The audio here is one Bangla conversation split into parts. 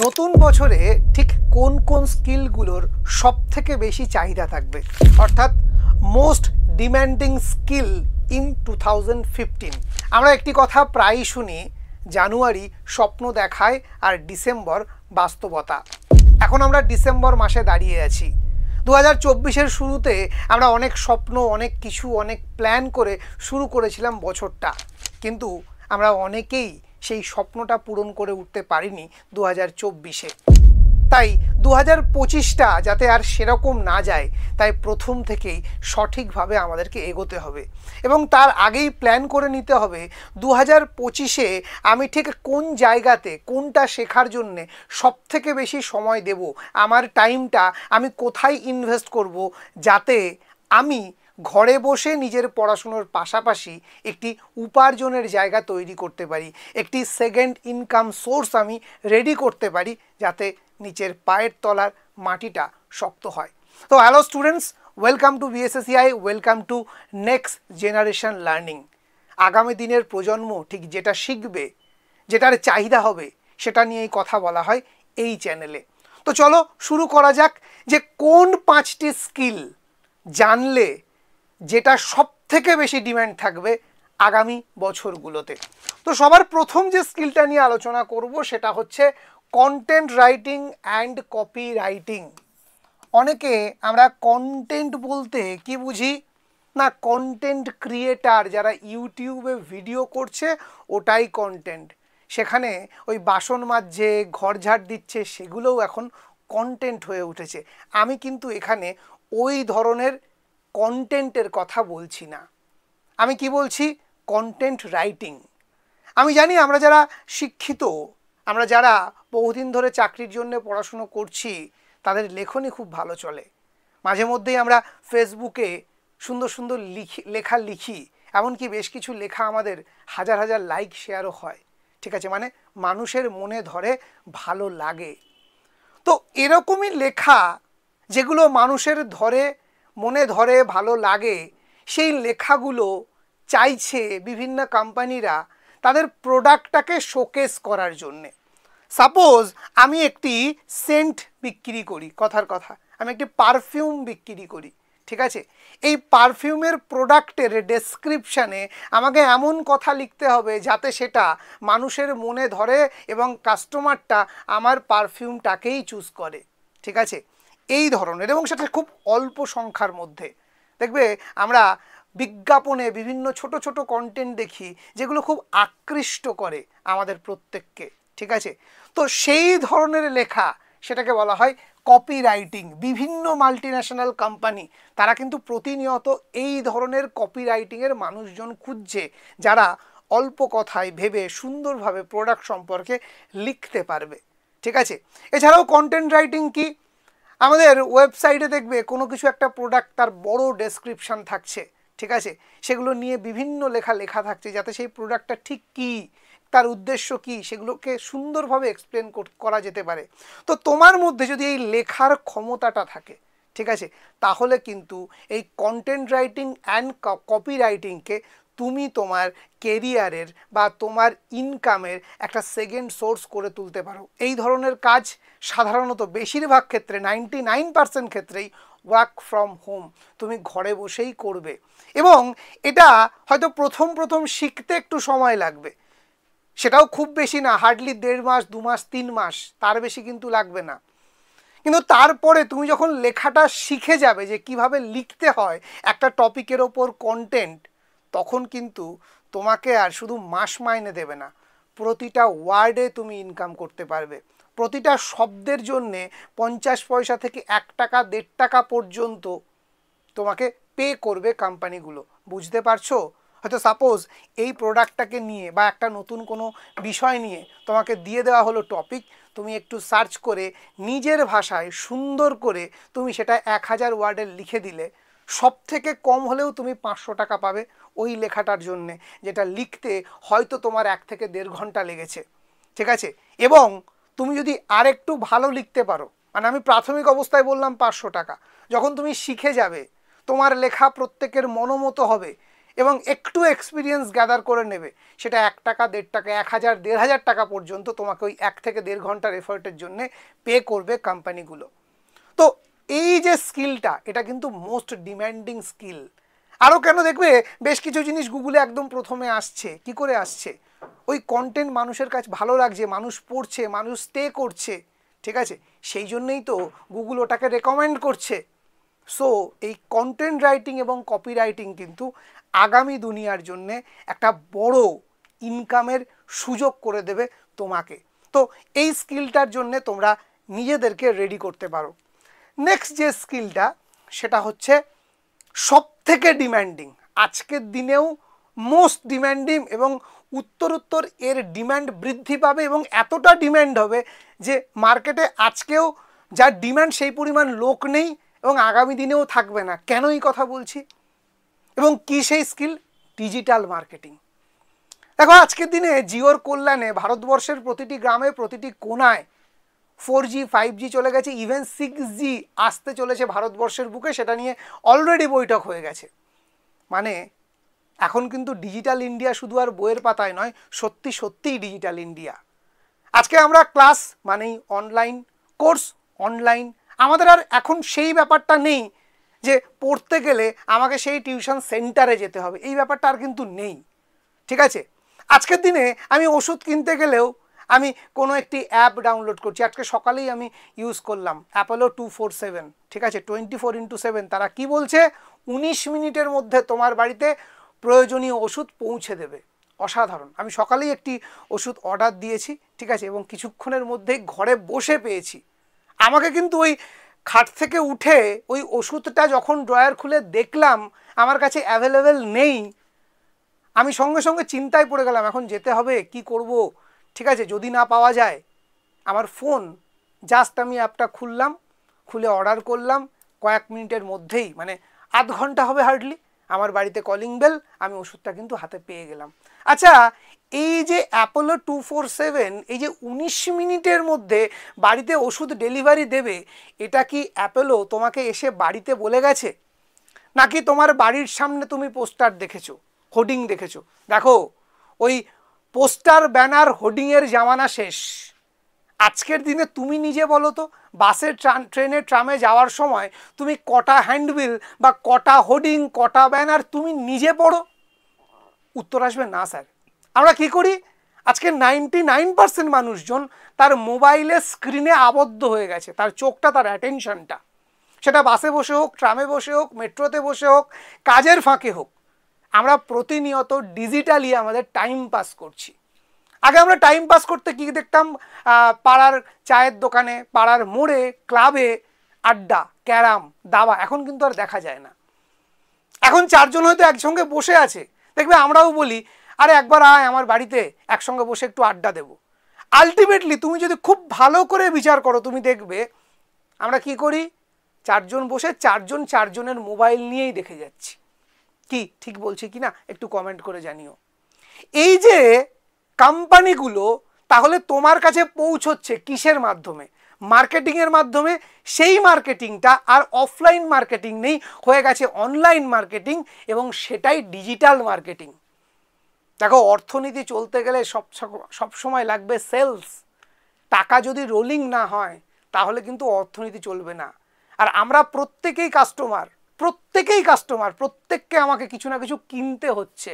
নতুন বছরে ঠিক কোন কোন স্কিলগুলোর সবথেকে বেশি চাহিদা থাকবে, অর্থাৎ মোস্ট ডিম্যান্ডিং স্কিল ইন 2015। আমরা একটি কথা প্রায়ই শুনি, জানুয়ারি স্বপ্ন দেখায় আর ডিসেম্বর বাস্তবতা। এখন আমরা ডিসেম্বর মাসে দাঁড়িয়ে আছি। 2024-এর শুরুতে আমরা অনেক স্বপ্ন, অনেক কিছু, অনেক প্ল্যান করে শুরু করেছিলাম বছরটা, কিন্তু আমরা অনেকেই সেই স্বপ্নটা পূরণ করে উঠতে পারিনি 2024-এ। তাই 2025টা যাতে আর সেরকম না যায়, তাই প্রথম থেকেই সঠিকভাবে আমাদেরকে এগোতে হবে এবং তার আগেই প্ল্যান করে নিতে হবে 2025-এ আমি ঠিক কোন জায়গাতে কোনটা শেখার জন্যে সবথেকে বেশি সময় দেব, আমার টাইমটা আমি কোথায় ইনভেস্ট করব, যাতে আমি ঘরে বসে নিজের পড়াশুনোর পাশাপাশি একটি উপার্জনের জায়গা তৈরি করতে পারি, একটি সেকেন্ড ইনকাম সোর্স আমি রেডি করতে পারি, যাতে নিচের পায়ের তলার মাটিটা শক্ত হয়। তো hello students, welcome to BSACI, welcome to next generation learning. আগামী দিনের প্রজন্ম ঠিক যেটা শিখবে, যেটার চাহিদা হবে, সেটা নিয়েই কথা বলা হয় এই চ্যানেলে। তো চলো শুরু করা যাক, যে কোন 5টি স্কিল জানলে যেটা সব থেকে বেশি ডিম্যান্ড থাকবে আগামী বছরগুলোতে। তো সবার প্রথম যে স্কিলটা নিয়ে আলোচনা করব সেটা হচ্ছে content writing and copy writing. অনেকে আমরা কন্টেন্ট বলতে কি বুঝি না, কন্টেন্ট ক্রিয়েটার যারা ইউটিউবে ভিডিও করছে ওটাই কন্টেন্ট। সেখানে ওই বাসন মাজছে, ঘর ঝাড় দিচ্ছে, সেগুলোও এখন কন্টেন্ট হয়ে উঠেছে। আমি কিন্তু এখানে ওই ধরনের কন্টেন্টের কথা বলছি না, আমি কি বলছি, কন্টেন্ট রাইটিং। আমি জানি আমরা যারা শিক্ষিত, আমরা যারা বহুদিন ধরে চাকরির জন্য পড়াশুনো করছি, তাদের লেখনী খুব ভালো চলে। মাঝে মধ্যেই আমরা ফেসবুকে সুন্দর সুন্দর লেখা লিখি, এমনকি বেশ কিছু লেখা আমাদের হাজার হাজার লাইক শেয়ারও হয়। ঠিক আছে, মানে মানুষের মনে ধরে, ভালো লাগে। তো এরকমই লেখা যেগুলো মানুষের মনে ধরে, ভালো লাগে, সেই লেখাগুলো চাইছে বিভিন্ন কোম্পানিরা তাদের প্রোডাক্টটাকে শোকেস করার জন্যে। সাপোজ আমি একটি সেন্ট বিক্রি করি, কথার কথা আমি একটি পারফিউম বিক্রি করি, ঠিক আছে। এই পারফিউমের প্রোডাক্টের ডেসক্রিপশানে আমাকে এমন কথা লিখতে হবে যাতে সেটা মানুষের মনে ধরে এবং কাস্টমারটা আমার পারফিউমটাকেই চুজ করে, ঠিক আছে। এই ধরনের, এবং সেটা খুব অল্প সংখ্যার মধ্যে। দেখবে আমরা বিজ্ঞাপনে বিভিন্ন ছোট ছোট কন্টেন্ট দেখি যেগুলো খুব আকৃষ্ট করে আমাদের প্রত্যেককে, ঠিক আছে। তো সেই ধরনের লেখা, সেটাকে বলা হয় কপি রাইটিং। বিভিন্ন মাল্টিন্যাশনাল কোম্পানি তারা কিন্তু প্রতিনিয়ত এই ধরনের কপি রাইটিংয়ের মানুষজন খুঁজছে, যারা অল্প কথায় ভেবে সুন্দরভাবে প্রোডাক্ট সম্পর্কে লিখতে পারবে, ঠিক আছে। এছাড়াও কন্টেন্ট রাইটিং কি, আমাদের ওয়েবসাইটে দেখবে কোনো কিছু একটা প্রোডাক্ট, তার বড় ডেসক্রিপশান থাকছে, ঠিক আছে। সেগুলো নিয়ে বিভিন্ন লেখা থাকছে, যাতে সেই প্রোডাক্টটা ঠিক কী, তার উদ্দেশ্য কী, সেগুলোকে সুন্দরভাবে এক্সপ্লেন করা যেতে পারে। তো তোমার মধ্যে যদি এই লেখার ক্ষমতাটা থাকে, ঠিক আছে, তাহলে কিন্তু এই কন্টেন্ট রাইটিং অ্যান্ড কপি রাইটিংকে তুমি তোমার কেরিয়ারের বা তোমার ইনকামের একটা সেকেন্ড সোর্স করে তুলতে পারো। এই ধরনের কাজ সাধারণত বেশিরভাগ ক্ষেত্রে 99% ক্ষেত্রেই ওয়ার্ক ফ্রম হোম, তুমি ঘরে বসেই করবে। এবং এটা হয়তো প্রথম শিখতে একটু সময় লাগবে, সেটাও খুব বেশি না, হার্ডলি 1.5 মাস, 2 মাস, 3 মাস, তার বেশি কিন্তু লাগবে না। কিন্তু তারপরে তুমি যখন লেখাটা শিখে যাবে যে কিভাবে লিখতে হয় একটা টপিকের ওপর কন্টেন্ট, তখন কিন্তু তোমাকে আর শুধু মাস মাইনে দেবে না, প্রতিটা ওয়ার্ডে তুমি ইনকাম করতে পারবে। প্রতিটা শব্দের জন্যে 50 পয়সা থেকে 1 টাকা, 1.5 টাকা পর্যন্ত তোমাকে পে করবে কোম্পানিগুলো। বুঝতে পারছো? হয়তো সাপোজ এই প্রোডাক্টটাকে নিয়ে বা একটা নতুন কোনো বিষয় নিয়ে তোমাকে দিয়ে দেওয়া হলো টপিক, তুমি একটু সার্চ করে নিজের ভাষায় সুন্দর করে তুমি সেটা 1000 ওয়ার্ডের লিখে দিলে, সব থেকে কম হলেও তুমি 500 টাকা পাবে ওই লেখাটার জন্যে, যেটা লিখতে হয়তো তোমার 1 থেকে 1.5 ঘন্টা লেগেছে, ঠিক আছে। এবং তুমি যদি আরেকটু ভালো লিখতে পারো, মানে আমি প্রাথমিক অবস্থায় বললাম 500 টাকা, যখন তুমি শিখে যাবে, তোমার লেখা প্রত্যেকের মনোমতো হবে এবং একটু এক্সপিরিয়েন্স গ্যাদার করে নেবে, সেটা 1 টাকা 1.5 টাকা 1000 1500 টাকা পর্যন্ত তোমাকে ওই 1 থেকে 1.5 ঘন্টার এফোর্টের জন্য পে করবে কোম্পানিগুলো। তো এই যে স্কিলটা, এটা কিন্তু মোস্ট ডিম্যান্ডিং স্কিল। আরও কেন দেখবে বেশ কিছু জিনিস গুগলে একদম প্রথমে আসছে, কি করে আসছে, ওই কন্টেন্ট মানুষের কাছে ভালো লাগছে, মানুষ পড়ছে, মানুষ স্টে করছে, ঠিক আছে, সেই জন্যই তো গুগল ওটাকে রেকমেন্ড করছে। সো এই কন্টেন্ট রাইটিং এবং কপি রাইটিং কিন্তু আগামী দুনিয়ার জন্যে একটা বড় ইনকামের সুযোগ করে দেবে তোমাকে। তো এই স্কিলটার জন্যে তোমরা নিজেদেরকে রেডি করতে পারো। নেক্সট যে স্কিলটা, সেটা হচ্ছে সব থেকে ডিম্যান্ডিং, আজকের দিনেও মোস্ট ডিম্যান্ডিং, এবং উত্তরোত্তর এর ডিম্যান্ড বৃদ্ধি পাবে এবং এতটা ডিম্যান্ড হবে যে মার্কেটে আজকেও যা ডিম্যান্ড সেই পরিমাণ লোক নেই এবং আগামী দিনেও থাকবে না। কেন এই কথা বলছি এবং কি সেই স্কিল? Digital marketing. দেখো আজকের দিনে জিওর কল্যাণে ভারতবর্ষের প্রতিটি গ্রামে, প্রতিটি কোনায় 4G 5G চলে গেছে, ইভেন 6G আসতে চলেছে ভারতবর্ষের বুকে, সেটা নিয়ে অলরেডি বৈঠক হয়ে গেছে। মানে এখন কিন্তু ডিজিটাল ইন্ডিয়া শুধু আর বইয়ের পাতায় নয়, সত্যি সত্যিই ডিজিটাল ইন্ডিয়া। আজকে আমরা ক্লাস মানেই অনলাইন, কোর্স অনলাইন, আমাদের আর এখন সেই ব্যাপারটা নেই যে পড়তে গেলে আমাকে সেই টিউশন সেন্টারে যেতে হবে, এই ব্যাপারটা আর কিন্তু নেই, ঠিক আছে। আজকের দিনে আমি ওষুধ কিনতে গেলেও আমি কোনো একটি অ্যাপ ডাউনলোড করছি। আজকে সকালেই আমি ইউজ করলাম অ্যাপোলো 247, ঠিক আছে, 24x7। তারা কি বলছে? 19 মিনিটের মধ্যে তোমার বাড়িতে প্রয়োজনীয় ওষুধ পৌঁছে দেবে। অসাধারণ। আমি সকালেই একটি ওষুধ অর্ডার দিয়েছি, ঠিক আছে, এবং কিছুক্ষণের মধ্যেই ঘরে বসে পেয়েছি। আমাকে কিন্তু ওই খাট থেকে উঠে ওই ওষুধটা যখন ড্রয়ার খুলে দেখলাম আমার কাছে অ্যাভেলেবেল নেই, আমি সঙ্গে সঙ্গে চিন্তায় পড়ে গেলাম, এখন যেতে হবে, কি করব, ঠিক আছে, যদি না পাওয়া যায়। আমার ফোন জাস্ট আমি অ্যাপটা খুললাম, খুলে অর্ডার করলাম, কয়েক মিনিটের মধ্যেই, মানে আধ ঘন্টা হবে হার্ডলি, আমার বাড়িতে কলিং বেল, আমি ওষুধটা কিন্তু হাতে পেয়ে গেলাম। আচ্ছা, এই যে অ্যাপোলো 247, এই যে 19 মিনিটের মধ্যে বাড়িতে ওষুধ ডেলিভারি দেবে, এটা কি অ্যাপোলো তোমাকে এসে বাড়িতে বলে গেছে, নাকি তোমার বাড়ির সামনে তুমি পোস্টার দেখেছো, হোর্ডিং দেখেছো? দেখো, ওই পোস্টার ব্যানার হোর্ডিংয়ের জামানা শেষ। আজকের দিনে তুমি নিজে বলো তো, বাসে ট্রেনে ট্রামে যাওয়ার সময় তুমি কটা হ্যান্ডবিল বা কটা হোর্ডিং, কটা ব্যানার তুমি নিজে পড়ো? উত্তর আসবে না স্যার। আমরা কি করি? আজকে 99% মানুষজন তার মোবাইলের স্ক্রিনে আবদ্ধ হয়ে গেছে, তার চোখটা, তার অ্যাটেনশনটা, সেটা বাসে বসে হোক, ট্রামে বসে হোক, মেট্রোতে বসে হোক, কাজের ফাঁকে হোক, আমরা প্রতিনিয়ত ডিজিটালি আমাদের টাইম পাস করছি। আগে আমরা টাইম পাস করতে কি দেখতাম? পাড়ার চায়ের দোকানে, পাড়ার মোড়ে, ক্লাবে আড্ডা, ক্যারাম, দাবা। এখন কিন্তু আর দেখা যায় না। এখন 4 জন হয়তো একসঙ্গে বসে আছে, দেখবে আমরাও বলি, আরে একবার আয় আমার বাড়িতে, একসঙ্গে বসে একটু আড্ডা দেবো। আলটিমেটলি তুমি যদি খুব ভালো করে বিচার করো, তুমি দেখবে আমরা কি করি? 4 জন বসে 4 জন 4 জনের মোবাইল নিয়েই দেখে যাচ্ছি। কি ঠিক বলছি কি না একটু কমেন্ট করে জানিও। এই যে কোম্পানিগুলো তাহলে তোমার কাছে পৌঁছচ্ছে কিসের মাধ্যমে? মার্কেটিংয়ের মাধ্যমে। সেই মার্কেটিংটা আর অফলাইন মার্কেটিং নেই, হয়ে গেছে অনলাইন মার্কেটিং, এবং সেটাই ডিজিটাল মার্কেটিং। দেখো, অর্থনীতি চলতে গেলে সব সময় লাগবে সেলস। টাকা যদি রোলিং না হয় তাহলে কিন্তু অর্থনীতি চলবে না। আর আমরা প্রত্যেকেই কাস্টমার, প্রত্যেককে আমাকে কিছু না কিছু কিনতে হচ্ছে,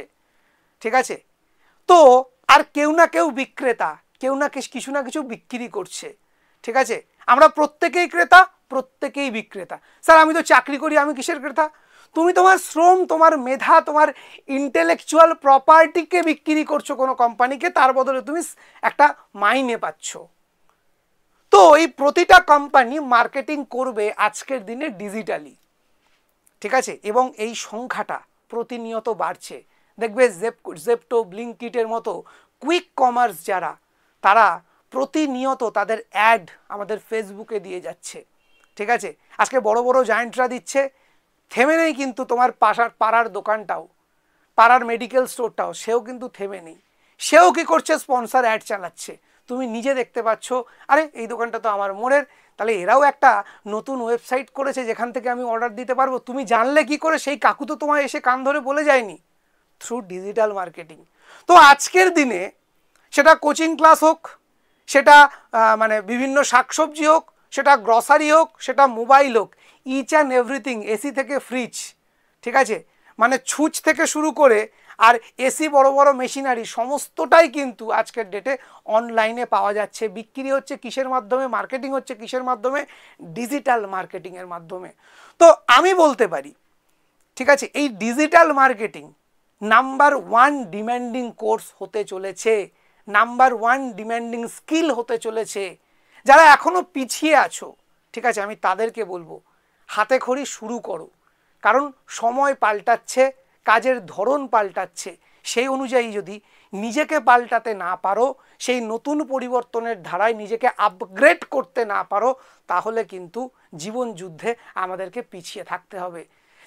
ঠিক আছে। তো আর কেউ না কেউ বিক্রেতা, কেউ না কিছু না কিছু বিক্রি করছে, ঠিক আছে। আমরা প্রত্যেকেই ক্রেতা, প্রত্যেকেই বিক্রেতা। স্যার আমি তো চাকরি করি, আমি কিসের ক্রেতা? তুমি তোমার শ্রম, তোমার মেধা, তোমার ইন্টেলেকচুয়াল প্রপার্টিকে বিক্রি করছো কোনো কোম্পানিকে, তার বদলে তুমি একটা মাইনে পাচ্ছ। তো এই প্রতিটা কোম্পানি মার্কেটিং করবে আজকের দিনে ডিজিটালি, ঠিক আছে, এবং এই সংখ্যাটা প্রতিনিয়ত বাড়ছে। দেখবে জেপ্টো, ব্লিঙ্কিটের মতো কুইক কমার্স যারা, তারা প্রতিনিয়ত তাদের অ্যাড আমাদের ফেসবুকে দিয়ে যাচ্ছে, ঠিক আছে। আজকে বড় বড় জায়েন্টরা দিচ্ছে, থেমে নেই কিন্তু তোমার পাড়ার দোকানটাও, পাড়ার মেডিকেল স্টোরটাও, সেও কিন্তু থেমে নেই। সেও কি করছে? স্পন্সর অ্যাড চালাচ্ছে। তুমি নিজে দেখতে পাচ্ছ, আরে এই দোকানটা তো আমার মোড়ের, তাহলে এরাও একটা নতুন ওয়েবসাইট করেছে যেখান থেকে আমি অর্ডার দিতে পারবো। তুমি জানলে কি করে? সেই কাকু তো তোমায় এসে কান ধরে বলে যায়নি, থ্রু ডিজিটাল মার্কেটিং। তো আজকের দিনে সেটা কোচিং ক্লাস হোক, সেটা মানে বিভিন্ন শাকসবজি হোক, সেটা গ্রসারি হোক, সেটা মোবাইল হোক, ইচ অ্যান্ড এভরিথিং, এসি থেকে ফ্রিজ, ঠিক আছে, মানে ছুঁচ থেকে শুরু করে আর এসি বড় বড় মেশিনারি সমস্তটাই কিন্তু আজকের ডেটে অনলাইনে পাওয়া যাচ্ছে। বিক্রি হচ্ছে কিসের মাধ্যমে, মার্কেটিং হচ্ছে কিসের মাধ্যমে, ডিজিটাল মার্কেটিংয়ের মাধ্যমে। তো আমি বলতে পারি, ঠিক আছে, এই digital marketing number one demanding course হতে চলেছে, নাম্বার ওয়ান ডিম্যান্ডিং স্কিল হতে চলেছে। যারা এখনও পিছিয়ে আছো, ঠিক আছে, আমি তাদেরকে বলবো হাতে খড়ি শুরু করো, কারণ সময় পাল্টাচ্ছে, কাজের ধরন পাল্টাচ্ছে। সেই অনুযায়ী যদি নিজেকে পাল্টাতে না পারো, সেই নতুন পরিবর্তনের ধারায় নিজেকে আপগ্রেড করতে না পারো, তাহলে কিন্তু জীবন যুদ্ধে আমাদেরকে পিছিয়ে থাকতে হবে।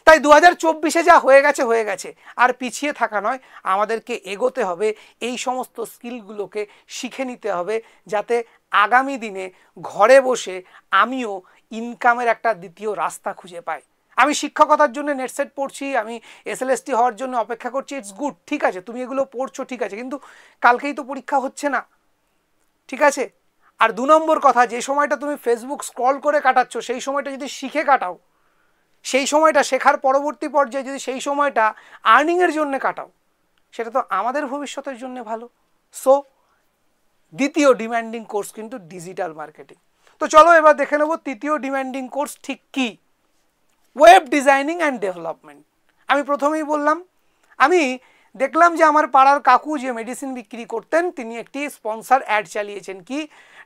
তাই 2024-এ যা হয়ে গেছে, আর পিছিয়ে থাকা নয়, আমাদেরকে এগোতে হবে, এই সমস্ত স্কিলগুলোকে শিখে নিতে হবে, যাতে আগামী দিনে ঘরে বসে আমিও ইনকামের একটা দ্বিতীয় রাস্তা খুঁজে পাই। আমি শিক্ষকতার জন্য নেট সেট পড়ছি, আমি এসএলএসটি হওয়ার জন্য অপেক্ষা করছি, ইটস গুড, ঠিক আছে, তুমি এগুলো পড়ছো, ঠিক আছে, কিন্তু কালকেই তো পরীক্ষা হচ্ছে না, ঠিক আছে। আর 2 নম্বর কথা, যে সময়টা তুমি ফেসবুক স্ক্রল করে কাটাচ্ছ, সেই সময়টা যদি শিখে কাটাও, সেই সময়টা শেখার পরবর্তী পর্যায়ে যদি সেই সময়টা আর্নিংয়ের জন্য কাটাও, সেটা তো আমাদের ভবিষ্যতের জন্য ভালো। সো দ্বিতীয় ডিম্যান্ডিং কোর্স কিন্তু ডিজিটাল মার্কেটিং। তো চলো এবার দেখে নেব তৃতীয় ডিম্যান্ডিং কোর্স ঠিক কি, ওয়েব ডিজাইনিং অ্যান্ড ডেভেলপমেন্ট। আমি প্রথমেই বললাম, আমি দেখলাম যে আমার পাড়ার কাকু যে মেডিসিন বিক্রি করতেন, তিনি একটি স্পন্সর অ্যাড চালিয়েছেন, কি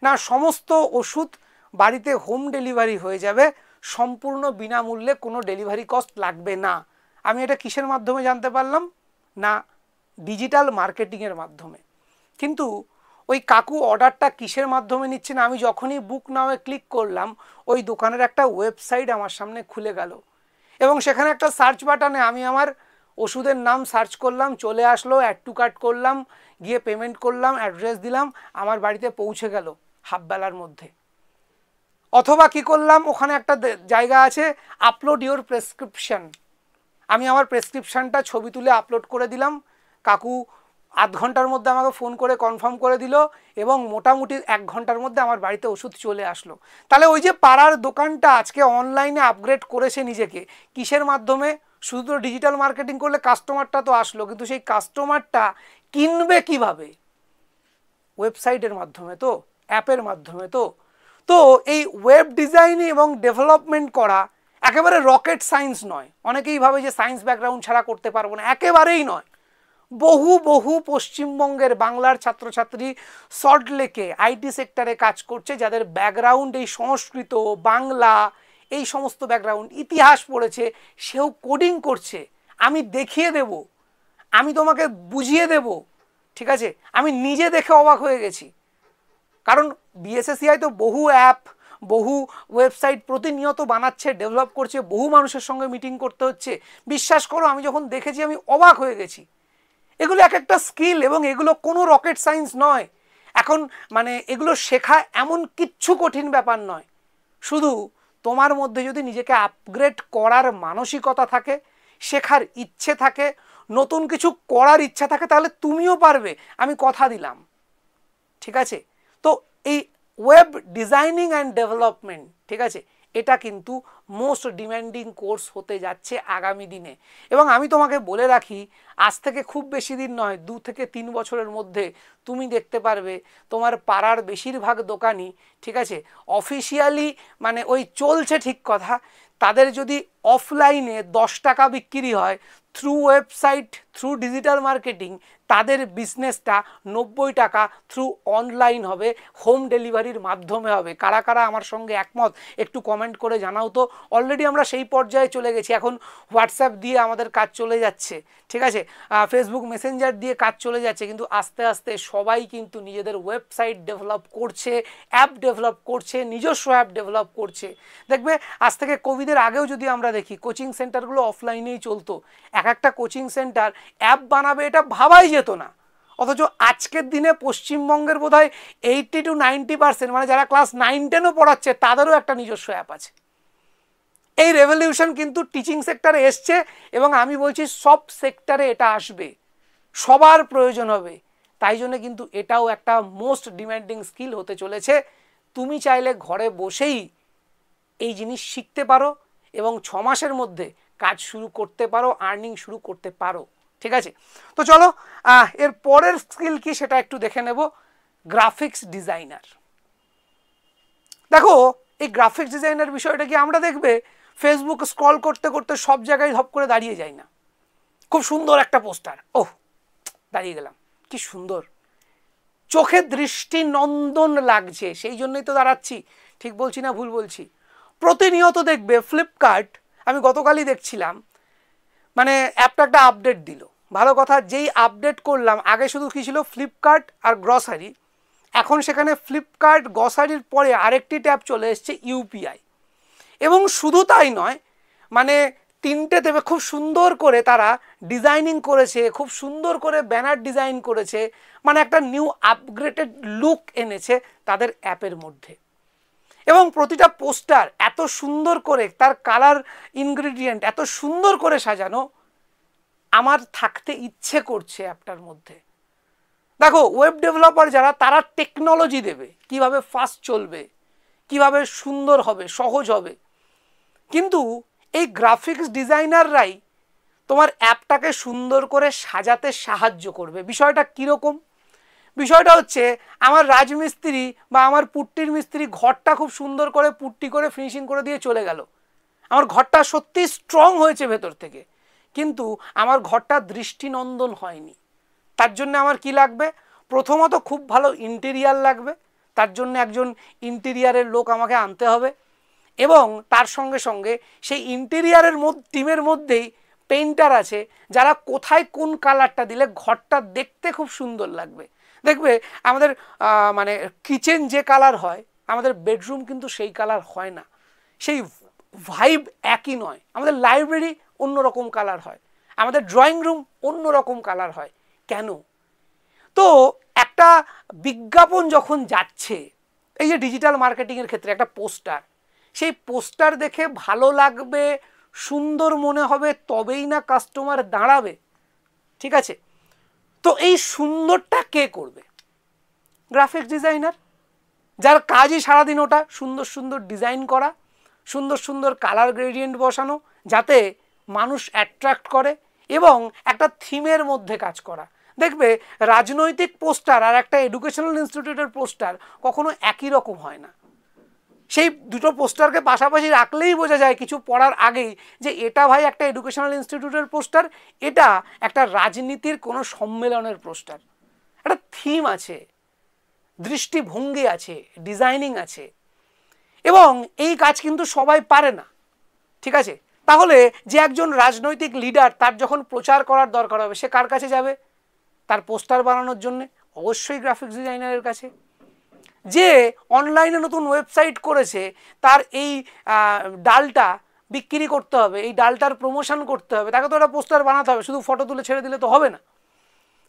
না, সমস্ত ওষুধ বাড়িতে হোম ডেলিভারি হয়ে যাবে, সম্পূর্ণ বিনামূল্যে, কোনো ডেলিভারি কস্ট লাগবে না। আমি এটা কিসের মাধ্যমে জানতে পারলাম না, ডিজিটাল মার্কেটিংয়ের মাধ্যমে। কিন্তু ওই কাকু অর্ডারটা কিসের মাধ্যমে নিচ্ছেন, আমি যখনই বুক নাওয়ে ক্লিক করলাম, ওই দোকানের একটা ওয়েবসাইট আমার সামনে খুলে গেল, এবং সেখানে একটা সার্চ বাটনে আমি আমার ওষুধের নাম সার্চ করলাম, চলে আসলো, অ্যাড টু কার্ট করলাম, গিয়ে পেমেন্ট করলাম, অ্যাড্রেস দিলাম, আমার বাড়িতে পৌঁছে গেল হাফবেলার মধ্যে। অথবা কি করলাম, ওখানে একটা জায়গা আছে আপলোড ইওর প্রেসক্রিপশন, আমি আমার প্রেসক্রিপশানটা ছবি তুলে আপলোড করে দিলাম, কাকু আধ ঘন্টার মধ্যে আমাকে ফোন করে কনফার্ম করে দিল, এবং মোটামুটি 1 ঘন্টার মধ্যে আমার বাড়িতে ওষুধ চলে আসলো। তাহলে ওই যে পাড়ার দোকানটা আজকে অনলাইনে আপগ্রেড করেছে নিজেকে, কিসের মাধ্যমে, শুধু তো ডিজিটাল মার্কেটিং করলে কাস্টমারটা তো আসলো, কিন্তু সেই কাস্টমারটা কিনবে কিভাবে, ওয়েবসাইটের মাধ্যমে তো, অ্যাপের মাধ্যমে তো। তো এই ওয়েব ডিজাইনিং এবং ডেভেলপমেন্ট করা একেবারে রকেট সায়েন্স নয়। অনেকেই ভাবে যে সায়েন্স ব্যাকগ্রাউন্ড ছাড়া করতে পারবো না, একেবারেই নয়। বহু পশ্চিমবঙ্গের বাংলার ছাত্রছাত্রী সল্টলেকে আইটি সেক্টরে কাজ করছে, যাদের ব্যাকগ্রাউন্ড এই সংস্কৃত, বাংলা, এই সমস্ত ব্যাকগ্রাউন্ড, ইতিহাস পড়েছে, সেও কোডিং করছে। আমি দেখিয়ে দেব, আমি তোমাকে বুঝিয়ে দেব, ঠিক আছে, আমি নিজে দেখে অবাক হয়ে গেছি। কারণ বিএসএসসিআই তো বহু অ্যাপ, বহু ওয়েবসাইট প্রতিনিয়ত বানাচ্ছে, ডেভেলপ করছে, বহু মানুষের সঙ্গে মিটিং করতে হচ্ছে। বিশ্বাস করো, আমি যখন দেখেছি আমি অবাক হয়ে গেছি। এগুলো এক একটা স্কিল, এবং এগুলো কোনো রকেট সায়েন্স নয়। এখন মানে এগুলো শেখা এমন কিচ্ছু কঠিন ব্যাপার নয়, শুধু তোমার মধ্যে যদি নিজেকে আপগ্রেড করার মানসিকতা থাকে, শেখার ইচ্ছে থাকে, নতুন কিছু করার ইচ্ছা থাকে, তাহলে তুমিও পারবে, আমি কথা দিলাম, ঠিক আছে। তো এই ওয়েব ডিজাইনিং অ্যান্ড ডেভেলপমেন্ট, ঠিক আছে, এটা কিন্তু মোস্ট ডিম্যান্ডিং কোর্স হতে যাচ্ছে আগামী দিনে। এবং আমি তোমাকে বলে রাখি, আজ থেকে খুব বেশি দিন নয়, 2 থেকে 3 বছরের মধ্যে তুমি দেখতে পারবে তোমার পাড়ার বেশিরভাগ দোকানই, ঠিক আছে, অফিসিয়ালি মানে ওই চলছে ঠিক কথা, তাদের যদি অফলাইনে 10 টাকা বিক্রি হয়, through website, through digital marketing, তাদের বিজনেসটা 90 টাকা থ্রু অনলাইন হবে, হোম ডেলিভারির মাধ্যমে হবে। কারা কারা আমার সঙ্গে একমত একটু কমেন্ট করে জানাও তো। অলরেডি আমরা সেই পর্যায়ে চলে গেছি, এখন হোয়াটসঅ্যাপ দিয়ে আমাদের কাজ চলে যাচ্ছে, ঠিক আছে, ফেসবুক মেসেঞ্জার দিয়ে কাজ চলে যাচ্ছে, কিন্তু আস্তে আস্তে সবাই কিন্তু নিজেদের ওয়েবসাইট ডেভেলপ করছে, অ্যাপ ডেভেলপ করছে, নিজস্ব অ্যাপ ডেভেলপ করছে। দেখবে আজ থেকে কোভিডের আগেও যদি আমরা দেখি, কোচিং সেন্টারগুলো অফলাইনেই চলতো, একটা কোচিং সেন্টার অ্যাপ বানাবে এটা ভাবাই যেত না। অথচ আজকের দিনে পশ্চিমবঙ্গের বোধহয় 80 to 90% মানে যারা ক্লাস 9-10ও পড়াচ্ছে, তাদেরও একটা নিজস্ব অ্যাপ আছে। এই রেভলিউশন কিন্তু টিচিং সেক্টরে এসছে এবং আমি বলছি সব সেক্টরে এটা আসবে, সবার প্রয়োজন হবে। তাই জন্য কিন্তু এটাও একটা মোস্ট ডিমান্ডিং স্কিল হতে চলেছে। তুমি চাইলে ঘরে বসেই এই জিনিস শিখতে পারো এবং 6 মাসের মধ্যে কাজ শুরু করতে পারো, আর্নিং শুরু করতে পারো। ঠিক আছে, তো চলো এর পরের স্কিল কি সেটা একটু দেখে নেব। Graphics designer. দেখো এই গ্রাফিক্স ডিজাইনার বিষয়টা কি আমরা দেখবে ফেসবুক স্ক্রল করতে করতে সব জায়গায় ধপ করে দাঁড়িয়ে যায় না। খুব সুন্দর একটা পোস্টার, ওহ দাঁড়িয়ে গেলাম, কি সুন্দর, চোখে দৃষ্টি নন্দন লাগছে, সেই জন্যই তো দাঁড়াচ্ছি। ঠিক বলছি না ভুল বলছি? প্রতিনিয়ত দেখবে ফ্লিপকার্ট, আমি গতকালই দেখছিলাম, মানে অ্যাপটা একটা আপডেট দিল, ভালো কথা, যেই আপডেট করলাম আগে শুধু কী ছিল ফ্লিপকার্ট আর গ্রসারি, এখন সেখানে ফ্লিপকার্ট গ্রসারির পরে আরেকটি ট্যাব চলে এসছে ইউপিআই। এবং শুধু তাই নয়, মানে 3টে দেবে খুব সুন্দর করে তারা ডিজাইনিং করেছে, খুব সুন্দর করে ব্যানার ডিজাইন করেছে, মানে একটা নিউ আপগ্রেডেড লুক এনেছে তাদের অ্যাপের মধ্যে। এবং প্রতিটা পোস্টার এত সুন্দর করে তার কালার ইনগ্রিডিয়েন্ট এত সুন্দর করে সাজানো, আমার থাকতে ইচ্ছে করছে অ্যাপটার মধ্যে। দেখো ওয়েব ডেভেলপার যারা, তারা টেকনোলজি দেবে কিভাবে ফাস্ট চলবে, কিভাবে সুন্দর হবে, সহজ হবে, কিন্তু এই গ্রাফিক্স ডিজাইনাররাই তোমার অ্যাপটাকে সুন্দর করে সাজাতে সাহায্য করবে। বিষয়টা কীরকম? বিষয়টা হচ্ছে আমার রাজমিস্ত্রি বা আমার পুট্টির মিস্ত্রি ঘরটা খুব সুন্দর করে পুট্টি করে ফিনিশিং করে দিয়ে চলে গেল, আমার ঘরটা সত্যি স্ট্রং হয়েছে ভেতর থেকে, কিন্তু আমার ঘরটা দৃষ্টিনন্দন হয়নি। তার জন্য আমার কি লাগবে? প্রথমত খুব ভালো ইন্টেরিয়ার লাগবে, তার জন্য একজন ইন্টেরিয়ারের লোক আমাকে আনতে হবে, এবং তার সঙ্গে সঙ্গে সেই ইন্টেরিয়ারের টিমের মধ্যেই পেইন্টার আছে যারা কোথায় কোন কালারটা দিলে ঘরটা দেখতে খুব সুন্দর লাগবে। দেখবে আমাদের মানে কিচেন যে কালার হয়, আমাদের বেডরুম কিন্তু সেই কালার হয় না, সেই ভাইব একই নয়। আমাদের লাইব্রেরি অন্যরকম কালার হয়, আমাদের ড্রয়িং রুম অন্যরকম কালার হয়। কেন? তো একটা বিজ্ঞাপন যখন যাচ্ছে, এই যে ডিজিটাল মার্কেটিংয়ের ক্ষেত্রে একটা পোস্টার, সেই পোস্টার দেখে ভালো লাগবে, সুন্দর মনে হবে, তবেই না কাস্টমার দাঁড়াবে। ঠিক আছে, তো এই সুন্দরটা কে করবে? গ্রাফিক্স ডিজাইনার, যার কাজই সারাদিন ওটা সুন্দর সুন্দর ডিজাইন করা, সুন্দর সুন্দর কালার গ্রেডিয়েন্ট বসানো, যাতে মানুষ অ্যাট্রাক্ট করে, এবং একটা থিমের মধ্যে কাজ করা। দেখবে রাজনৈতিক পোস্টার আর একটা এডুকেশনাল ইনস্টিটিউটের পোস্টার কখনো একই রকম হয় না। সেই দুটো পোস্টারকে পাশাপাশি রাখলেই বোঝা যায় কিছু পড়ার আগেই যে এটা ভাই একটা এডুকেশনাল ইনস্টিটিউটের পোস্টার, এটা একটা রাজনীতির কোনো সম্মেলনের পোস্টার। একটা থিম আছে, দৃষ্টিভঙ্গি আছে, ডিজাইনিং আছে, এবং এই কাজ কিন্তু সবাই পারে না। ঠিক আছে, তাহলে যে একজন রাজনৈতিক লিডার, তার যখন প্রচার করার দরকার হবে, সে কার কাছে যাবে তার পোস্টার বানানোর জন্য? অবশ্যই গ্রাফিক্স ডিজাইনারের কাছে। যে অনলাইনে নতুন ওয়েবসাইট করেছে, তার এই ডালটা বিক্রি করতে হবে, এই ডালটার প্রমোশন করতে হবে, তাকে তো একটা পোস্টার বানাতে হবে, শুধু ফটো তুলে ছেড়ে দিলে তো হবে না।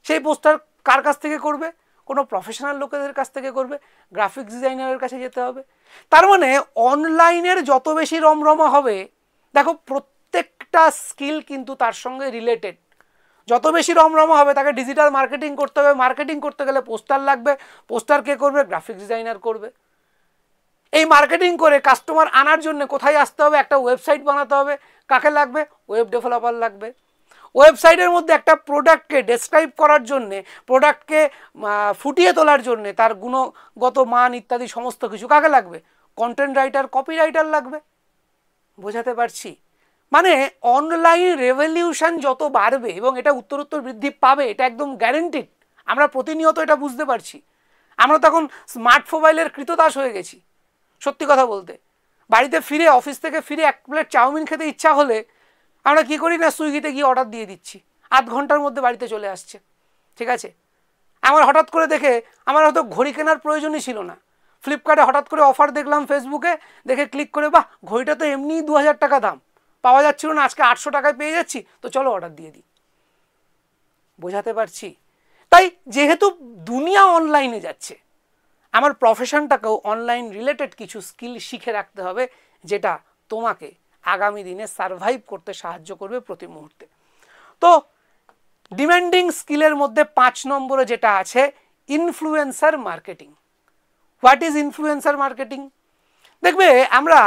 সেই পোস্টার কার কাছ থেকে করবে? কোনো প্রফেশনাল লোকেদের কাছ থেকে করবে, গ্রাফিক্স ডিজাইনারের কাছে যেতে হবে। তার মানে অনলাইনের যত বেশি রমরমা হবে, দেখো প্রত্যেকটা স্কিল কিন্তু তার সঙ্গে রিলেটেড। যত বেশি রমরমা হবে, তাকে ডিজিটাল মার্কেটিং করতে হবে, মার্কেটিং করতে গেলে পোস্টার লাগবে, পোস্টার কে করবে? গ্রাফিক্স ডিজাইনার করবে। এই মার্কেটিং করে কাস্টমার আনার জন্য কোথায় আসতে হবে? একটা ওয়েবসাইট বানাতে হবে, কাকে লাগবে? ওয়েব ডেভেলপার লাগবে। ওয়েবসাইটের মধ্যে একটা প্রোডাক্টকে ডেসক্রাইব করার জন্যে, প্রোডাক্টকে ফুটিয়ে তোলার জন্যে, তার গুণগত মান ইত্যাদি সমস্ত কিছু কাকে লাগবে? কন্টেন্ট রাইটার, কপি রাইটার লাগবে। বোঝাতে পারছি? মানে অনলাইন রেভলিউশন যত বাড়বে এবং এটা উত্তরোত্তর বৃদ্ধি পাবে, এটা একদম গ্যারেন্টিড। আমরা প্রতিনিয়ত এটা বুঝতে পারছি। আমরা তখন স্মার্ট মোবাইলের কৃতদাস হয়ে গেছি। সত্যি কথা বলতে, বাড়িতে ফিরে, অফিস থেকে ফিরে 1 প্লেট চাউমিন খেতে ইচ্ছা হলে আমরা কি করি না, সুইগিতে গিয়ে অর্ডার দিয়ে দিচ্ছি, আধ ঘন্টার মধ্যে বাড়িতে চলে আসছে। ঠিক আছে, আমার হঠাৎ করে দেখে, আমার হয়তো ঘড়ি কেনার প্রয়োজনই ছিল না, ফ্লিপকার্টে হঠাৎ করে অফার দেখলাম ফেসবুকে, দেখে ক্লিক করে, বাহ ঘড়িটা তো এমনিই 2000 টাকা দাম, পাওয়া যাচ্ছিল না, আজকে 800 টাকায় পেয়ে যাচ্ছি, তো চলো অর্ডার দিয়ে দিই। বোঝাতে পারছি? তাই যেহেতু দুনিয়া অনলাইনে যাচ্ছে, আমার প্রফেশনটাকেও অনলাইন রিলেটেড কিছু স্কিল শিখে রাখতে হবে, যেটা তোমাকে আগামী দিনে সার্ভাইভ করতে সাহায্য করবে প্রতি মুহূর্তে। তো ডিমান্ডিং স্কিলের মধ্যে 5 নম্বরে যেটা আছে influencer marketing. What is influencer marketing? দেখবে আমরা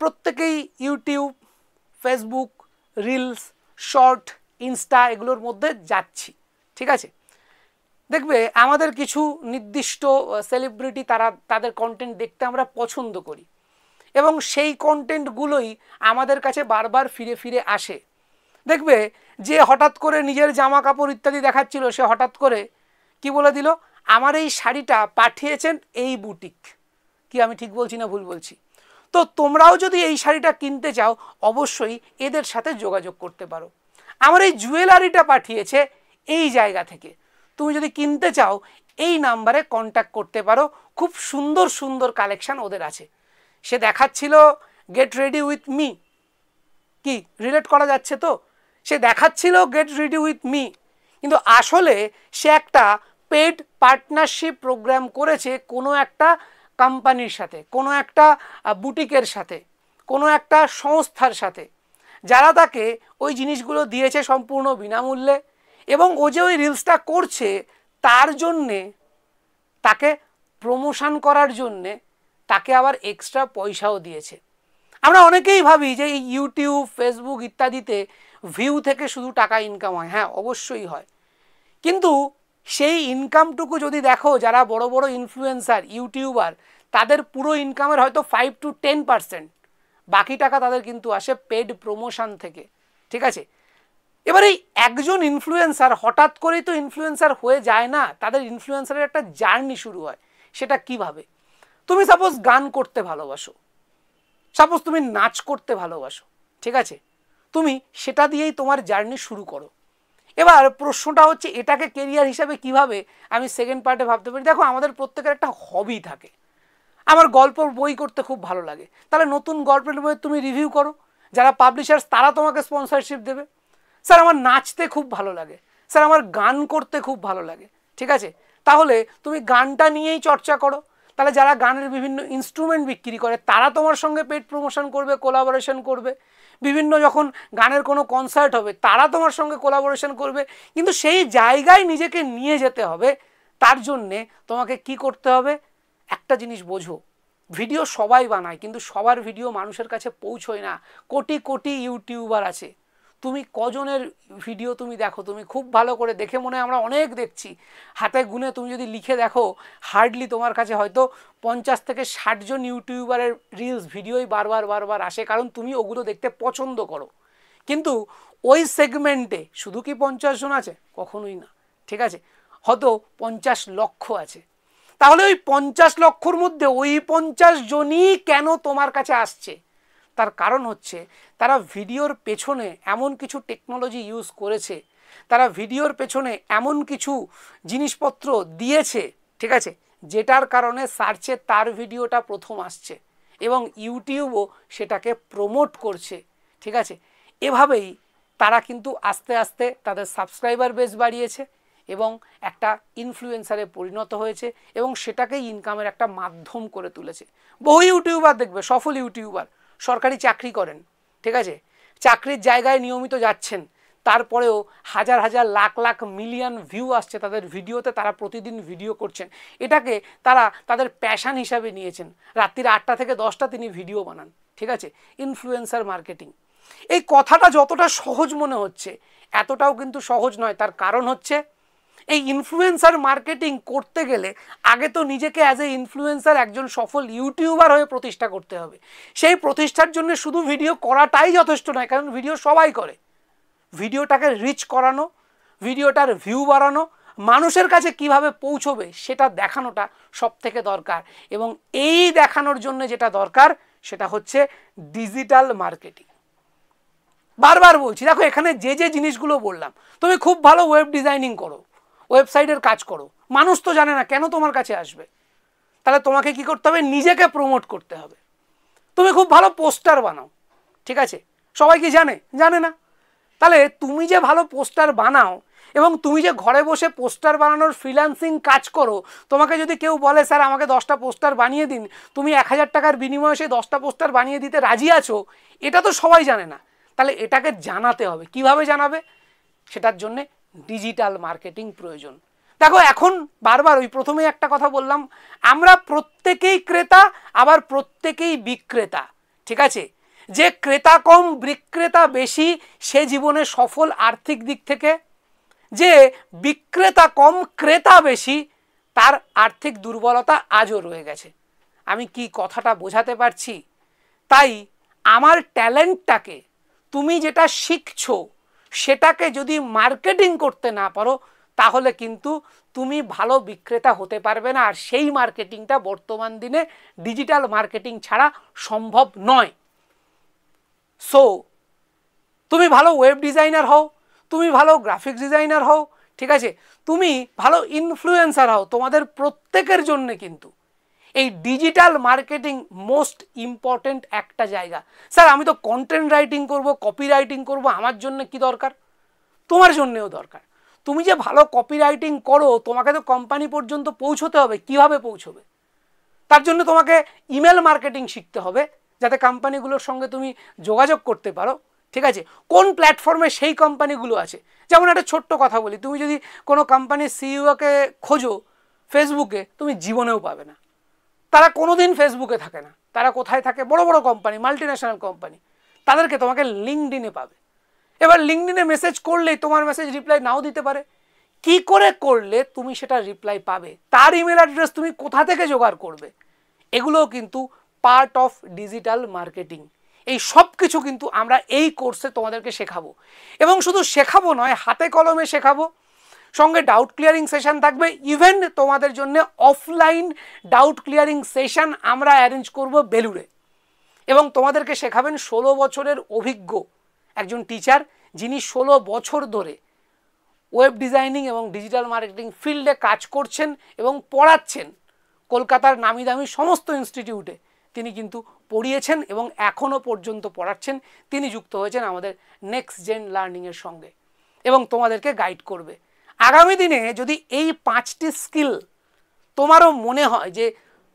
প্রত্যেকেই YouTube, Facebook, reels, short, Insta এগুলোর মধ্যে যাচ্ছি, ঠিক আছে। দেখবে আমাদের কিছু নির্দিষ্ট সেলিব্রিটি তাদের কন্টেন্ট দেখতে আমরা পছন্দ করি এবং সেই কন্টেন্টগুলোই আমাদের কাছে বারবার ফিরে ফিরে আসে। দেখবে যে হঠাৎ করে নিজের জামা কাপড় ইত্যাদি দেখাচ্ছিল, সে হঠাৎ করে কি বলে দিল, আমার এই শাড়িটা পাঠিয়েছেন এই বুটিক। কি আমি ঠিক বলছি না ভুল বলছি? তো তোমরাও যদি এই শাড়িটা কিনতে চাও অবশ্যই এদের সাথে যোগাযোগ করতে পারো। আমার এই জুয়েলারিটা পাঠিয়েছে এই জায়গা থেকে, তুমি যদি কিনতে চাও এই নাম্বারে কন্ট্যাক্ট করতে পারো। খুব সুন্দর সুন্দর কালেকশান ওদের আছে। সে দেখাচ্ছিল গেট রেডি উইথ মি, কি রিলেট করা যাচ্ছে তো? সে দেখাচ্ছিল গেট রেডি উইথ মি, কিন্তু আসলে সে একটা পেড পার্টনারশিপ প্রোগ্রাম করেছে কোনো একটা কোম্পানির সাথে, কোনো একটা বুটিকের সাথে, কোনো একটা সংস্থার সাথে, যারা তাকে ওই জিনিসগুলো দিয়েছে সম্পূর্ণ বিনামূল্যে। এবং ও যে ওই রিলসটা করছে তার জন্যে, তাকে প্রমোশন করার জন্যে তাকে আবার এক্সট্রা পয়সাও দিয়েছে। আমরা অনেকেই ভাবি যে এই ইউটিউব, ফেসবুক ইত্যাদিতে ভিউ থেকে শুধু টাকা ইনকাম হয়। হ্যাঁ, অবশ্যই হয়, কিন্তু সেই ইনকামটুকু যদি দেখো যারা বড় বড় ইনফ্লুয়েন্সার, ইউটিউবার, তাদের পুরো ইনকামের হয়তো 5 to 10%, বাকি টাকা তাদের কিন্তু আসে পেড প্রমোশন থেকে, ঠিক আছে। এবার এই একজন ইনফ্লুয়েন্সার হঠাৎ করেই তো ইনফ্লুয়েন্সার হয়ে যায় না, তাদের ইনফ্লুয়েন্সারের একটা জার্নি শুরু হয়। সেটা কিভাবে? তুমি সাপোজ গান করতে ভালোবাসো, সাপোজ তুমি নাচ করতে ভালোবাসো, ঠিক আছে, তুমি সেটা দিয়েই তোমার জার্নি শুরু করো। এবার প্রশ্নটা হচ্ছে এটাকে কেরিয়ার হিসাবে কিভাবে আমি সেকেন্ড পার্টে ভাবতে পারি। দেখো, আমাদের প্রত্যেকের একটা হবি থাকে। আমার গল্পের বই করতে খুব ভালো লাগে, তাহলে নতুন গল্পের বই তুমি রিভিউ করো, যারা পাবলিশার্স তারা তোমাকে স্পন্সরশিপ দেবে। স্যার আমার নাচতে খুব ভালো লাগে, স্যার আমার গান করতে খুব ভালো লাগে, ঠিক আছে, তাহলে তুমি গানটা নিয়েই চর্চা করো। তাহলে যারা গানের বিভিন্ন ইনস্ট্রুমেন্ট বিক্রি করে তারা তোমার সঙ্গে পেড প্রমোশন করবে, কোলাবোরেশন করবে। বিভিন্ন যখন গানের কোনো কনসার্ট হবে তারা তোমার সঙ্গে কোলাবোরেশন করবে। কিন্তু সেই জায়গায় নিজেকে নিয়ে যেতে হবে, তার জন্যে তোমাকে কি করতে হবে? একটা জিনিস বোঝো, ভিডিও সবাই বানায় কিন্তু সবার ভিডিও মানুষের কাছে পৌঁছয় না। কোটি কোটি ইউটিউবার আছে, তুমি কজনের ভিডিও তুমি দেখো? তুমি খুব ভালো করে দেখে মনে হয় আমরা অনেক দেখছি, হাতে গুনে তুমি যদি লিখে দেখো হার্ডলি তোমার কাছে হয়তো 50 থেকে 60 জন ইউটিউবারের রিলস ভিডিওই বারবার আসে, কারণ তুমি ওগুলো দেখতে পছন্দ করো। কিন্তু ওই সেগমেন্টে শুধু কি 50 জন আছে? কখনোই না, ঠিক আছে, হয়তো 50 লক্ষ আছে। তাহলে ওই 50 লক্ষর মধ্যে ওই 50 জনই কেন তোমার কাছে আসছে? তার কারণ হচ্ছে তারা ভিডিওর পেছনে এমন কিছু টেকনোলজি ইউজ করেছে, তারা ভিডিওর পেছনে এমন কিছু জিনিসপত্র দিয়েছে, ঠিক আছে, যেটার কারণে সার্চে তার ভিডিওটা প্রথম আসছে এবং ইউটিউবও সেটাকে প্রমোট করছে, ঠিক আছে। এভাবেই তারা কিন্তু আস্তে আস্তে তাদের সাবস্ক্রাইবার বেস বাড়িয়েছে এবং একটা ইনফ্লুয়েন্সারে পরিণত হয়েছে এবং সেটাকেই ইনকামের একটা মাধ্যম করে তুলেছে। বহু ইউটিউবার দেখবে, সফল ইউটিউবার সরকারি চাকরি করেন, ঠিক আছে, চাকরির জায়গায় নিয়মিত যাচ্ছেন, তারপরেও হাজার হাজার লাখ লাখ মিলিয়ন ভিউ আসছে তাদের ভিডিওতে, তারা প্রতিদিন ভিডিও করছেন। এটাকে তারা তাদের প্যাশন হিসাবে নিয়েছেন। রাত্রির 8টা থেকে 10টা তিনি ভিডিও বানান, ঠিক আছে। ইনফ্লুয়েন্সার মার্কেটিং, এই কথাটা যতটা সহজ মনে হচ্ছে এতটাও কিন্তু সহজ নয়। তার কারণ হচ্ছে এই ইনফ্লুয়েন্সার মার্কেটিং করতে গেলে আগে তো নিজেকে অ্যাজ এ ইনফ্লুয়েন্সার একজন সফল ইউটিউবার হয়ে প্রতিষ্ঠা করতে হবে। সেই প্রতিষ্ঠার জন্য শুধু ভিডিও করাটাই যথেষ্ট নয়, কারণ ভিডিও সবাই করে। ভিডিওটাকে রিচ করানো, ভিডিওটার ভিউ বাড়ানো, মানুষের কাছে কিভাবে পৌঁছবে সেটা দেখানোটা সবথেকে দরকার। এবং এই দেখানোর জন্য যেটা দরকার সেটা হচ্ছে ডিজিটাল মার্কেটিং। বারবার বলছি, দেখো এখানে যে যে জিনিসগুলো বললাম, তুমি খুব ভালো ওয়েব ডিজাইনিং করো, ওয়েবসাইটের কাজ করো, মানুষ তো জানে না, কেন তোমার কাছে আসবে? তাহলে তোমাকে কি করতে হবে? নিজেকে প্রমোট করতে হবে। তুমি খুব ভালো পোস্টার বানাও, ঠিক আছে, সবাই কি জানে? জানে না। তাহলে তুমি যে ভালো পোস্টার বানাও এবং তুমি যে ঘরে বসে পোস্টার বানানোর ফ্রিল্যান্সিং কাজ করো, তোমাকে যদি কেউ বলে স্যার আমাকে 10টা পোস্টার বানিয়ে দিন, তুমি 1000 টাকার বিনিময়ে সেই 10টা পোস্টার বানিয়ে দিতে রাজি আছো, এটা তো সবাই জানে না। তাহলে এটাকে জানাতে হবে। কিভাবে জানাবে? সেটার জন্যে ডিজিটাল মার্কেটিং প্রয়োজন। দেখো এখন বারবার ওই প্রথমেই একটা কথা বললাম, আমরা প্রত্যেকেই ক্রেতা, আবার প্রত্যেকেই বিক্রেতা। ঠিক আছে? যে ক্রেতা কম বিক্রেতা বেশি সে জীবনে সফল আর্থিক দিক থেকে, যে বিক্রেতা কম ক্রেতা বেশি তার আর্থিক দুর্বলতা আজও রয়ে গেছে। আমি কি কথাটা বোঝাতে পারছি? তাই আমার ট্যালেন্টটাকে, তুমি যেটা শিখছো সেটাকে যদি মার্কেটিং করতে না পারো তাহলে কিন্তু তুমি ভালো বিক্রেতা হতে পারবে না। আর সেই মার্কেটিংটা বর্তমান দিনে ডিজিটাল মার্কেটিং ছাড়া সম্ভব নয়। সো তুমি ভালো ওয়েব ডিজাইনার হও, তুমি ভালো গ্রাফিক্স ডিজাইনার হও, ঠিক আছে, তুমি ভালো ইনফ্লুয়েন্সার হও, তোমাদের প্রত্যেকের জন্য কিন্তু এই ডিজিটাল মার্কেটিং মোস্ট ইম্পর্টেন্ট একটা জায়গা। স্যার আমি তো কন্টেন্ট রাইটিং করব, কপি রাইটিং করব, আমার জন্য কি দরকার? তোমার জন্যেও দরকার। তুমি যে ভালো কপি রাইটিং করো, তোমাকে তো কোম্পানি পর্যন্ত পৌঁছতে হবে। কিভাবে পৌঁছবে? তার জন্য তোমাকে ইমেল মার্কেটিং শিখতে হবে, যাতে কোম্পানিগুলোর সঙ্গে তুমি যোগাযোগ করতে পারো। ঠিক আছে? কোন প্ল্যাটফর্মে সেই কোম্পানিগুলো আছে। যেমন একটা ছোট্ট কথা বলি, তুমি যদি কোনো কোম্পানির সিইওকে খোঁজো ফেসবুকে, তুমি জীবনেও পাবে না। তারা কোনোদিন ফেসবুকে থাকে না। তারা কোথায় থাকে? বড় বড় কোম্পানি, মাল্টিন্যাশনাল কোম্পানি। তাদেরকে তোমাকে লিঙ্কডইনে পাবে। এবার লিঙ্কডইনে মেসেজ করলেই তোমার মেসেজ রিপ্লাই নাও দিতে পারে। কি করে করলে তুমি সেটা রিপ্লাই পাবে? তার ইমেল অ্যাড্রেস তুমি কোথা থেকে জোগাড় করবে? এগুলোও কিন্তু পার্ট অফ ডিজিটাল মার্কেটিং। এই সব কিছু কিন্তু আমরা এই কোর্সে তোমাদেরকে শেখাবো। এবং শুধু শেখাবো নয়, হাতে কলমে শেখাবো। সঙ্গে ডাউট ক্লিয়ারিং সেশন থাকবে। ইভেন তোমাদের জন্য অফলাইন ডাউট ক্লিয়ারিং সেশন আমরা অ্যারেঞ্জ করব বেলুড়ে। এবং তোমাদেরকে শেখাবেন 16 বছরের অভিজ্ঞ একজন টিচার, যিনি 16 বছর ধরে ওয়েব ডিজাইনিং এবং ডিজিটাল মার্কেটিং ফিল্ডে কাজ করছেন এবং পড়াচ্ছেন। কলকাতার নামি দামি সমস্ত ইনস্টিটিউটে তিনি কিন্তু পড়িয়েছেন এবং এখনও পর্যন্ত পড়াচ্ছেন। তিনি যুক্ত হয়েছেন আমাদের নেক্সট জেন লার্নিংয়ের সঙ্গে এবং তোমাদেরকে গাইড করবে। আগামী দিনে যদি এই 5টি স্কিল তোমারও মনে হয় যে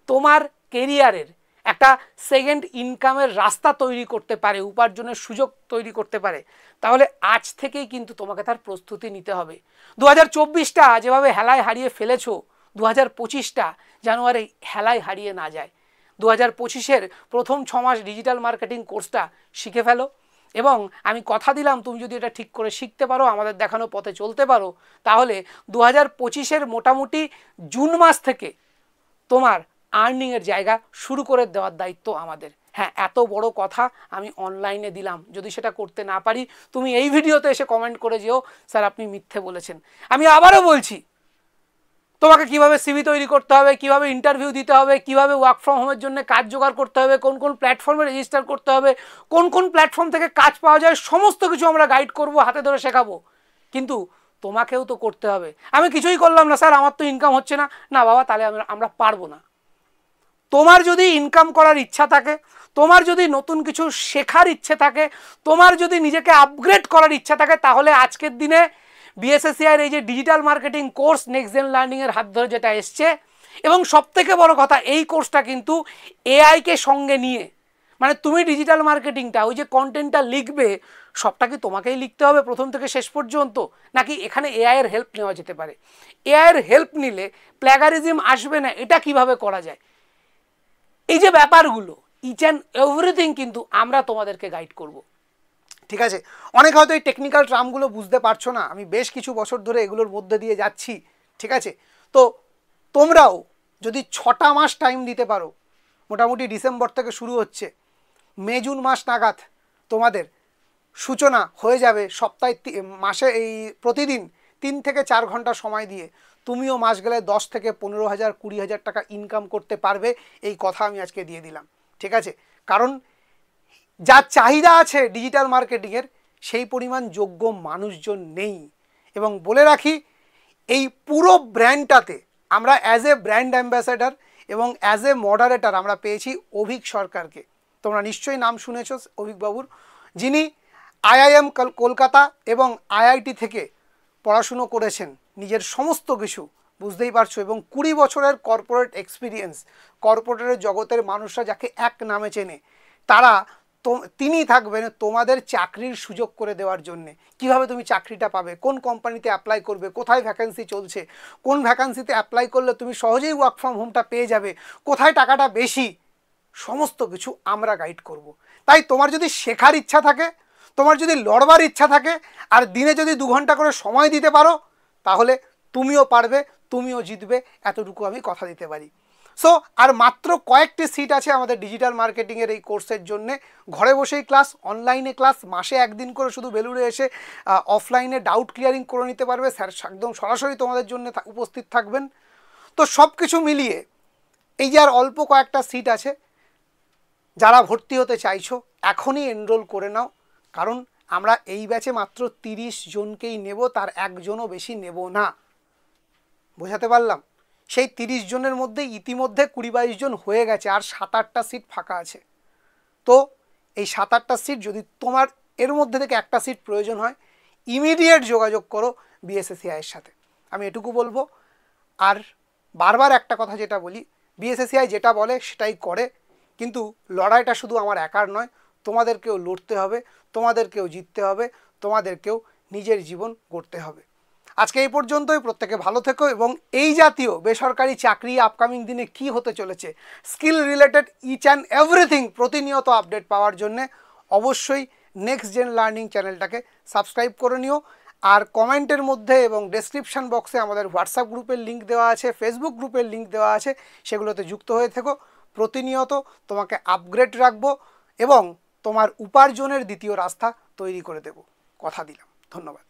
তোমার কেরিয়ারের একটা সেকেন্ড ইনকামের রাস্তা তৈরি করতে পারে, উপার্জনের সুযোগ তৈরি করতে পারে, তাহলে আজ থেকেই কিন্তু তোমাকে তার প্রস্তুতি নিতে হবে। 2024টা যেভাবে হেলায় হারিয়ে ফেলেছো, 2025টা যেন আর এই হেলায় হারিয়ে না যায়। 2025-এর প্রথম 6 মাস ডিজিটাল মার্কেটিং কোর্সটা শিখে ফেলো। এবং আমি কথা দিলাম, তুমি যদি এটা ঠিক করে শিখতে পারো, আমাদের দেখানো পথে চলতে পারো, তাহলে 2025-এর মোটামুটি জুন মাস থেকে তোমার আর্নিংয়ের জায়গা শুরু করে দেওয়ার দায়িত্ব আমাদের। হ্যাঁ, এত বড় কথা আমি অনলাইনে দিলাম। যদি সেটা করতে না পারি, তুমি এই ভিডিওতে এসে কমেন্ট করে যেও স্যার আপনি মিথ্যে বলেছেন। আমি আবারও বলছি, তোমাকে কিভাবে সিভি তৈরি করতে হবে, কিভাবে ইন্টারভিউ দিতে হবে, কিভাবে ওয়ার্ক ফ্রম হোমের জন্য কাজ জোগাড় করতে হবে, কোন কোন প্ল্যাটফর্মে রেজিস্টার করতে হবে, কোন কোন প্ল্যাটফর্ম থেকে কাজ পাওয়া যায়, সমস্ত কিছু আমরা গাইড করব, হাতে ধরে শেখাবো। কিন্তু তোমাকেও তো করতে হবে। আমি কিছুই করলাম না স্যার, আমার তো ইনকাম হচ্ছে না। না বাবা, তাহলে আমরা পারবো না। তোমার যদি ইনকাম করার ইচ্ছা থাকে, তোমার যদি নতুন কিছু শেখার ইচ্ছে থাকে, তোমার যদি নিজেকে আপগ্রেড করার ইচ্ছা থাকে, তাহলে আজকের দিনে বিএসএসসিআইয়ের এই যে digital marketing course next gen লার্নিংয়ের হাত ধরে যেটা এসছে, এবং সবথেকে বড় কথা, এই কোর্সটা কিন্তু এআইকে সঙ্গে নিয়ে, মানে তুমি ডিজিটাল মার্কেটিংটা, ওই যে কন্টেন্টটা লিখবে, সবটা কি তোমাকেই লিখতে হবে প্রথম থেকে শেষ পর্যন্ত, নাকি এখানে এআইয়ের হেল্প নেওয়া যেতে পারে? এআইয়ের হেল্প নিলে প্ল্যাগারিজম আসবে না, এটা কিভাবে করা যায়, এই যে ব্যাপারগুলো, ইচ অ্যান্ড এভরিথিং কিন্তু আমরা তোমাদেরকে গাইড করব। ঠিক আছে? অনেক হয়তো এই টেকনিক্যাল টার্মগুলো বুঝতে পারছো না, আমি বেশ কিছু বছর ধরে এগুলোর মধ্যে দিয়ে যাচ্ছি। ঠিক আছে? তো তোমরাও যদি 6টা মাস টাইম দিতে পারো, মোটামুটি ডিসেম্বর থেকে শুরু হচ্ছে, মে জুন মাস নাগাদ তোমাদের সূচনা হয়ে যাবে। সপ্তাহে মাসে এই প্রতিদিন 3 থেকে 4 ঘন্টা সময় দিয়ে তুমিও মাস গেলে 10 থেকে 15,000 20,000 টাকা ইনকাম করতে পারবে। এই কথা আমি আজকে দিয়ে দিলাম। ঠিক আছে? কারণ যা চাহিদা আছে ডিজিটাল মার্কেটিংয়ের, সেই পরিমাণ যোগ্য মানুষজন নেই। এবং বলে রাখি, এই পুরো ব্র্যান্ডটাতে আমরা অ্যাজ এ ব্র্যান্ড অ্যাম্বাসেডার এবং অ্যাজ এ মডারেটর আমরা পেয়েছি অভিক সরকারকে। তোমরা নিশ্চয়ই নাম শুনেছো অভিক বাবুর, যিনি আইআইএম কলকাতা এবং আইআইটি থেকে পড়াশুনো করেছেন, নিজের সমস্ত কিছু বুঝতেই পারছো, এবং 20 বছরের কর্পোরেট এক্সপিরিয়েন্স, কর্পোরেটের জগতের মানুষরা যাকে এক নামে চেনে, তারা তিনি থাকবেন তোমাদের চাকরির সুযোগ করে দেওয়ার জন্যে। কিভাবে তুমি চাকরিটা পাবে, কোন কোম্পানিতে অ্যাপ্লাই করবে, কোথায় ভ্যাকেন্সি চলছে, কোন ভ্যাকেন্সিতে অ্যাপ্লাই করলে তুমি সহজেই ওয়ার্ক ফ্রম হোমটা পেয়ে যাবে, কোথায় টাকাটা বেশি, সমস্ত কিছু আমরা গাইড করব। তাই তোমার যদি শেখার ইচ্ছা থাকে, তোমার যদি লড়বার ইচ্ছা থাকে, আর দিনে যদি 2 ঘন্টা করে সময় দিতে পারো, তাহলে তুমিও পারবে, তুমিও জিতবে, এতটুকু আমি কথা দিতে পারি। সো আর মাত্র কয়েকটি সিট আছে আমাদের ডিজিটাল মার্কেটিংয়ের এই কোর্সের জন্যে। ঘরে বসেই ক্লাস, অনলাইনে ক্লাস, মাসে একদিন করে শুধু বেলুড়ে এসে অফলাইনে ডাউট ক্লিয়ারিং করে নিতে পারবে, স্যার একদম সরাসরি তোমাদের জন্য উপস্থিত থাকবেন। তো সব কিছু মিলিয়ে এই যে আর অল্প কয়েকটা সিট আছে, যারা ভর্তি হতে চাইছো এখনই এনরোল করে নাও, কারণ আমরা এই ব্যাচে মাত্র 30 জনকেই নেব, তার একজনও বেশি নেব না। বোঝাতে পারলাম? সেই 30 জনের মধ্যে ইতিমধ্যে 20-22 জন হয়ে গেছে, আর 7-8টা সিট ফাঁকা আছে। তো এই 7-8টা সিট যদি তোমার এর মধ্যে থেকে একটা সিট প্রয়োজন হয়, ইমিডিয়েট যোগাযোগ করো বিএসএসসিআইয়ের সাথে। আমি এটুকু বলবো। আর বারবার একটা কথা যেটা বলি, বিএসএসসিআই যেটা বলে সেটাই করে, কিন্তু লড়াইটা শুধু আমার একার নয়, তোমাদেরকেও লড়তে হবে, তোমাদেরকেও জিততে হবে, তোমাদেরকেও নিজের জীবন গড়তে হবে। আজকে এই পর্যন্তই। প্রত্যেকে ভালো থেকো, এবং এই জাতীয় বেসরকারি চাকরি আপকামিং দিনে কি হতে চলেছে, skill related each and everything প্রতিনিয়ত আপডেট পাওয়ার জন্যে অবশ্যই নেক্সট জেন লার্নিং চ্যানেলটাকে সাবস্ক্রাইব করে নিও। আর কমেন্টের মধ্যে এবং ডেসক্রিপশন বক্সে আমাদের হোয়াটসঅ্যাপ গ্রুপের লিঙ্ক দেওয়া আছে, ফেসবুক গ্রুপের লিঙ্ক দেওয়া আছে, সেগুলোতে যুক্ত হয়ে থেকো। প্রতিনিয়ত তোমাকে আপগ্রেড রাখবো এবং তোমার উপার্জনের দ্বিতীয় রাস্তা তৈরি করে দেব, কথা দিলাম। ধন্যবাদ।